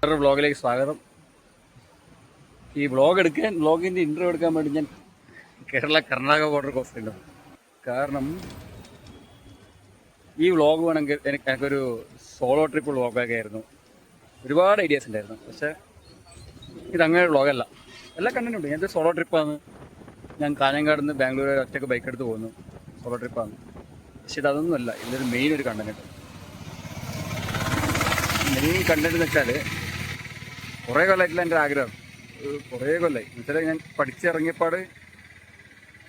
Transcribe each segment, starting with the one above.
വേറൊരു വ്ളോഗിലേക്ക് സ്വാഗതം. ഈ വ്ളോഗിൻ്റെ ഇൻ്റർവ്യൂ എടുക്കാൻ വേണ്ടി ഞാൻ കർണാടക ബോർഡർ ക്രോസ് ചെയ്യുന്നത്. കാരണം ഈ വ്ളോഗ് വേണമെങ്കിൽ എനിക്കൊരു സോളോ ട്രിപ്പ് വ്ളോഗൊക്കെ ആയിരുന്നു. ഒരുപാട് ഐഡിയാസ് ഉണ്ടായിരുന്നു. പക്ഷേ ഇതങ്ങനെ വ്ളോഗല്ല. എല്ലാ കണ്ടന്റും ഉണ്ട്. ഞാനൊരു സോളോ ട്രിപ്പാണ്. ഞാൻ കാഞ്ഞങ്ങാട് നിന്ന് ബാംഗ്ലൂർ വരെ ഒറ്റയ്ക്ക് ബൈക്ക് എടുത്ത് പോകുന്നു. സോളോ ട്രിപ്പാണ്. പക്ഷെ ഇതൊന്നുമല്ല. ഇതിലൊരു മെയിൻ ഒരു കണ്ടന്റ് ഉണ്ട്. മെയിൻ കണ്ടന്റ് എന്ന് വെച്ചാൽ കുറേ കൊല്ലമായിട്ടുള്ള എൻ്റെ ആഗ്രഹം. കുറേ കൊല്ലമായി എന്നുവെച്ചാൽ ഞാൻ പഠിച്ചിറങ്ങിയപ്പാട്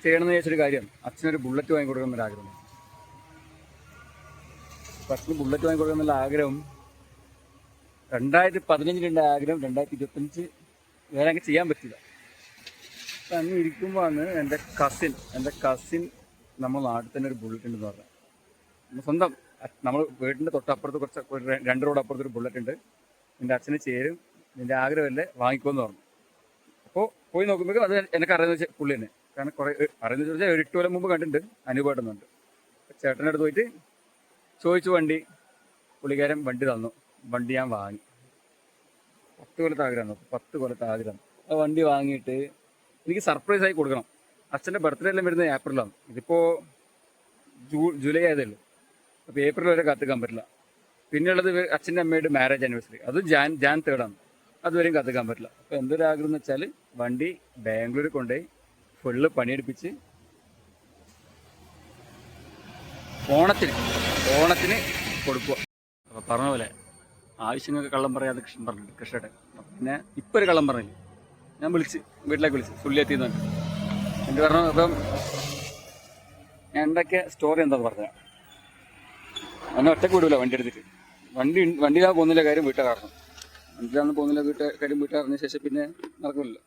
ചെയ്യണമെന്ന് വിചാരിച്ചൊരു കാര്യം, അച്ഛനൊരു ബുള്ളറ്റ് വാങ്ങിക്കൊടുക്കണമെന്നൊരു ആഗ്രഹം. അച്ഛന് ബുള്ളറ്റ് വാങ്ങിക്കൊടുക്കണമെന്നുള്ള ആഗ്രഹം 2015 ആഗ്രഹം 2025 വേറെ അങ്ങനെ ചെയ്യാൻ പറ്റില്ല. അപ്പം അങ്ങനെ ഇരിക്കുമ്പോഴാണ് എൻ്റെ കസിൻ നമ്മൾ നാട്ടിൽ തന്നെ ഒരു ബുള്ളറ്റ് ഉണ്ടെന്ന് പറഞ്ഞത്. സ്വന്തം നമ്മൾ വീടിൻ്റെ തൊട്ടപ്പുറത്ത് കുറച്ച് 2 റോഡ് അപ്പുറത്തൊരു ബുള്ളറ്റ് ഉണ്ട്. എൻ്റെ അച്ഛന് ചേരും, നിൻ്റെ ആഗ്രഹമല്ലേ വാങ്ങിക്കുമെന്ന് പറഞ്ഞു. അപ്പോൾ പോയി നോക്കുമ്പോഴേക്കും അത് എനിക്ക് അറിയുന്ന പുള്ളി തന്നെ. കാരണം കുറേ അറിയുന്ന ചോദിച്ചാൽ 8 കൊല്ലം മുമ്പ് കണ്ടിട്ടുണ്ട്, അനുഭവപ്പെടുന്നുണ്ട്. ചേട്ടൻ്റെ അടുത്ത് പോയിട്ട് ചോദിച്ചു വണ്ടി. പുള്ളിക്കാരൻ വണ്ടി തന്നു. വണ്ടി ഞാൻ വാങ്ങി. 10 കൊല്ലത്തെ ആഗ്രഹം. 10 കൊല്ലത്തെ ആഗ്രഹം. ആ വണ്ടി വാങ്ങിയിട്ട് എനിക്ക് സർപ്രൈസായി കൊടുക്കണം. അച്ഛൻ്റെ ബർത്ത്ഡേ എല്ലാം വരുന്നത് ഏപ്രിലാണ്. ഇതിപ്പോൾ ജൂലൈ ആയതല്ലോ. അപ്പോൾ ഏപ്രിൽ വരെ കാത്തിക്കാൻ പറ്റില്ല. പിന്നെയുള്ളത് അച്ഛൻ്റെ അമ്മയുടെ മാരേജ് ആനിവേഴ്സറി, അത് ജാൻ 3 അതുവരെയും കാത്തിക്കാൻ പറ്റില്ല. അപ്പോൾ എന്തൊരു ആഗ്രഹം എന്ന് വെച്ചാൽ വണ്ടി ബാംഗ്ലൂരിൽ കൊണ്ടുപോയി ഫുള്ള് പണിയെടുപ്പിച്ച് ഓണത്തിന് കൊടുക്കുക. അപ്പോൾ പറഞ്ഞ പോലെ ആവശ്യങ്ങൾക്ക് കള്ളം പറയാതെ കൃഷ്ണൻ പറഞ്ഞിട്ട് കൃഷ്ണയുടെ. പിന്നെ ഇപ്പോൾ ഒരു കള്ളം പറഞ്ഞില്ല, ഞാൻ വീട്ടിലേക്ക് വിളിച്ച് സുള്ളിയെത്തിയെന്ന് പറഞ്ഞു. എൻ്റെ പറഞ്ഞു. അപ്പം ഞാൻ ഉണ്ടാക്കിയ സ്റ്റോറി എന്താണെന്ന് പറഞ്ഞാൽ, എന്നെ ഒറ്റക്ക് വിടില്ല വണ്ടി എടുത്തിട്ട്. വണ്ടിയിലാണ് പോകുന്നില്ല കാര്യം വീട്ടിൽ കാരണം. വണ്ടിയിലാണെന്ന് പോകുന്നില്ല കാര്യം വീട്ടിൽ അറിഞ്ഞ ശേഷം പിന്നെ നടക്കില്ല.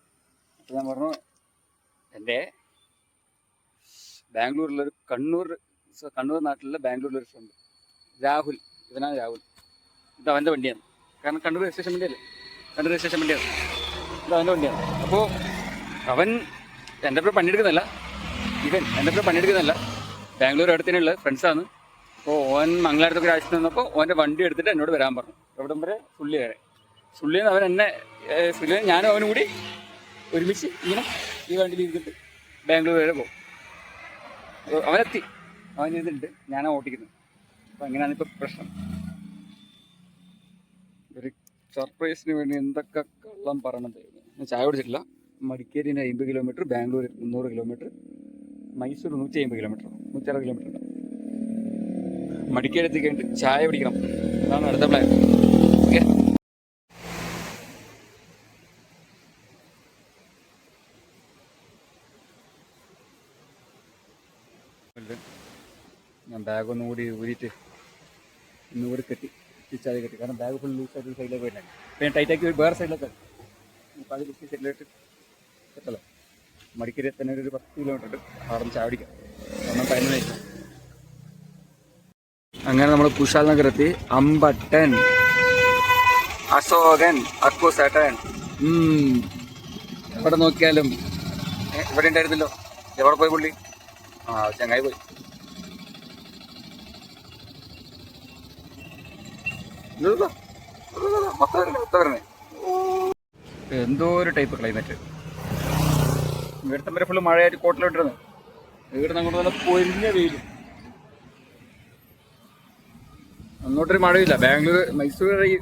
അപ്പോൾ ഞാൻ പറഞ്ഞു, എൻ്റെ ബാംഗ്ലൂരിലൊരു കണ്ണൂർ നാട്ടിലുള്ള ബാംഗ്ലൂരിലൊരു ഫ്രണ്ട് രാഹുൽ, ഇവനാണ് രാഹുൽ. ഇത് അവൻ്റെ വണ്ടിയാണ്. കാരണം കണ്ണൂർ രജിസ്ട്രേഷൻ വണ്ടിയാണ്. ഇത് അവൻ്റെ വണ്ടിയാണ്. അപ്പോൾ അവൻ എൻ്റെ പേര് പണിയെടുക്കുന്നില്ല. ബാംഗ്ലൂർ അടുത്തന്നെയുള്ള ഫ്രണ്ട്സാണ്. അപ്പോൾ ഓൻ മംഗലാപുരത്തൊക്കെ രാജ്യത്ത് നിന്നപ്പോൾ ഓൻ്റെ വണ്ടി എടുത്തിട്ട് എന്നോട് വരാൻ പറഞ്ഞു. എവിടം വരെ? സുള്ളി വരെ. സുള്ളിന്ന് അവൻ എന്നെ ഞാനും അവനും കൂടി ഒരുമിച്ച് ഇങ്ങനെ ഈ വണ്ടിയിൽ ഇരുന്നിട്ട് ബാംഗ്ലൂർ വരെ പോകും. അവനെത്തി, അവൻ ചെയ്തിട്ടുണ്ട്, ഞാനാണ് ഓട്ടിക്കുന്നത്. അപ്പം അങ്ങനെയാണ് ഇപ്പോൾ പ്രശ്നം. ഒരു സർപ്രൈസിന് വേണ്ടി എന്തൊക്കെ കള്ളം പറയണത്. ഞാൻ ചായ കുടിച്ചിട്ടില്ല. മടിക്കേരിന് 50 kilometre, Bangalore 300 kilometre, Mysore 150 kilometre, 160 kilometre ഉണ്ട്. മടിക്കേരി എത്തിക്കഴിഞ്ഞിട്ട് ചായ പിടിക്കണം, അതാണ് അടുത്ത പ്ലാൻ. ഓക്കെ, ഞാൻ ബാഗൊന്നും കൂടി ഊരിയിട്ട് ഒന്നുകൂടി കെട്ടി കെട്ടി. കാരണം ബാഗ് ഫുൾ ലൂസായിട്ട് ഒരു സൈഡിലേക്ക് പോയിട്ടാണ്. അപ്പോൾ ഞാൻ ടൈറ്റാക്കി വേറെ സൈഡിലേക്ക് അപ്പോൾ അത് കുത്തി സൈഡിലേക്ക് കെട്ടല്ലോ. മടിക്കരി തന്നെ ഒരു 10 കിലോമീറ്റർ ഉണ്ട്. അവിടെ ചായ പിടിക്കാം, ഒന്നും പതിനൊന്ന്. അങ്ങനെ നമ്മൾ കുശാൽ നഗരെത്തി. അമ്പട്ടൻ, അശോകൻ, അക്കോസേട്ടൻ, എവിടെ നോക്കിയാലും ഇവിടെ ഉണ്ടായിരുന്നല്ലോ. എവിടെ പോയി പുള്ളി? ചങ്ങായി പോയി. എന്തോ ഒരു ടൈപ്പ് ക്ലൈമറ്റ്. ഇവിടുത്തെ വരെ ഫുള്ള് മഴയായിട്ട് കോട്ടിലോട്ടിരുന്നു. ഇവിടുന്ന് അങ്ങോട്ട് നല്ല പൊരിഞ്ഞ വെയിലും. അങ്ങോട്ടൊരു മഴയില്ല. ബാംഗ്ലൂർ, മൈസൂർ ഈ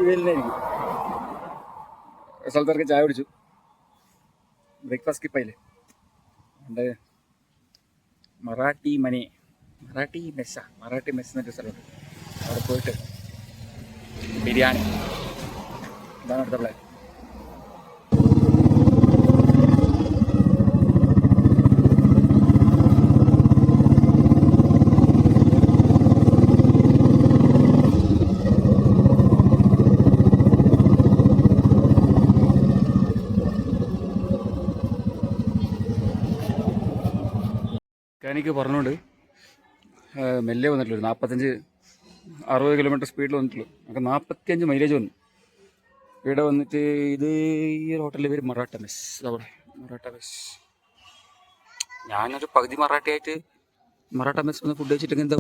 വെയിലിനായിരിക്കും. സ്ഥലത്തൊക്കെ ചായ കുടിച്ചു. ബ്രേക്ക്ഫാസ്റ്റ് സ്കിപ്പായില്ലേ. എൻ്റെ മറാഠി മെസ്സ് എന്നൊരു സ്ഥലമുണ്ട്. അവിടെ പോയിട്ട് ബിരിയാണി, ഇതാണ് അടുത്ത പ്ലാൻ. മെക്കാനിക്ക് പറഞ്ഞുകൊണ്ട് മെല്ലെ വന്നിട്ടുള്ളൂ. 45-60 കിലോമീറ്റർ സ്പീഡിൽ വന്നിട്ടുള്ളൂ. നമുക്ക് 45 മൈലേജ് വന്നു. ഇവിടെ വന്നിട്ട് ഇത് ഈ ഹോട്ടലിൻ്റെ പേര് മറാഠ മെസ്. ഞാനൊരു പകുതി മറാഠിയായിട്ട് മറാഠ മെസ് വന്ന് ഫുഡ് കഴിച്ചിട്ടെങ്കിൽ എന്താ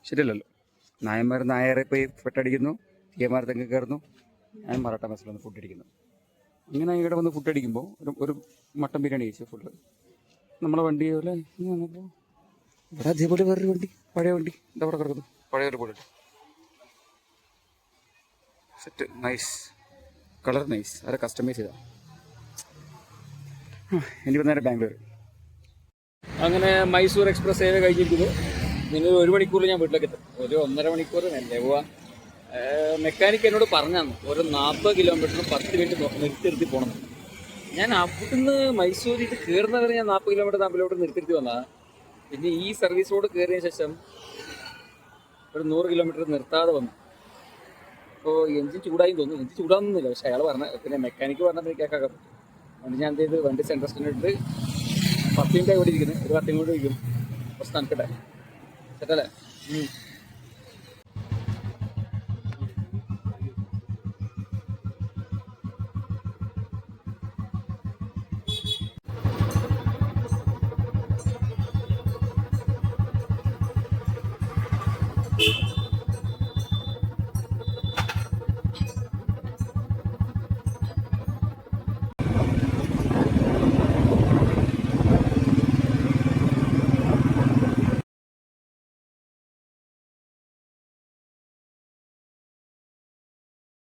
ശരിയല്ലല്ലോ. നായന്മാർ നായരെ പോയി പെട്ടടിക്കുന്നു, തീയന്മാർ തെങ്ങ് കയറുന്നു. ഞാൻ മറാഠ മെസ്സിൽ വന്ന് ഫുഡ് അടിക്കുന്നത്. അങ്ങനെ ഇവിടെ വന്ന് ഫുഡ് അടിക്കുമ്പോൾ ഒരു മട്ടൻ ബിരിയാണി കഴിച്ചു ഫുള്ള്. നമ്മളെ വണ്ടി പോലെ വന്നപ്പോൾ ഇവിടെ അതേപോലെ വേറൊരു വണ്ടി, പഴയ വണ്ടി എന്താ അവിടെ കിടക്കുന്നു, പഴയൊരു bullet. Set nice, colour nice, ആരെ കസ്റ്റമൈസ് ചെയ്താൽ. എനിക്ക് നേരെ ബാംഗ്ലൂർ. അങ്ങനെ മൈസൂർ എക്സ്പ്രസ് സേവ കഴിഞ്ഞിരിക്കുന്നു. നിങ്ങൾ 1 മണിക്കൂറിൽ ഞാൻ വീട്ടിലേക്ക് എത്തും. ഒരു 1.5 മണിക്കൂർ അല്ലേ പോവാ. മെക്കാനിക്ക് എന്നോട് പറഞ്ഞാന്ന് ഒരു 40 കിലോമീറ്റർ 10 മിനിറ്റ് നിർത്തി പോകണം. ഞാൻ അവിടുന്ന് മൈസൂർ ഇത് കയറുന്നവരെ ഞാൻ 40 കിലോമീറ്റർ നിർത്തി വന്നതാണ്. പിന്നെ ഈ സർവീസ് റോഡ് കയറിയ ശേഷം ഒരു 100 കിലോമീറ്റർ നിർത്താതെ വന്നു. അപ്പോൾ എഞ്ചിൻ ചൂടായി തോന്നുന്നു. എഞ്ചിൻ ചൂടാകുന്നില്ല, പക്ഷെ അയാൾ പറഞ്ഞ പിന്നെ മെക്കാനിക്ക് പറഞ്ഞപ്പോൾ കേൾക്കാൻ പറ്റും. അതുകൊണ്ട് ഞാൻ എന്ത് ചെയ്ത് വണ്ടി സെൻട്രൽ സ്റ്റാൻഡിട്ട് 10 മിനിറ്റായി ഓടിയിരിക്കുന്നത്. ഒരു 10 മിനിറ്റ് ഇരിക്കും, കുറച്ച് തണുക്കട്ടെ. സെറ്റല്ലേ?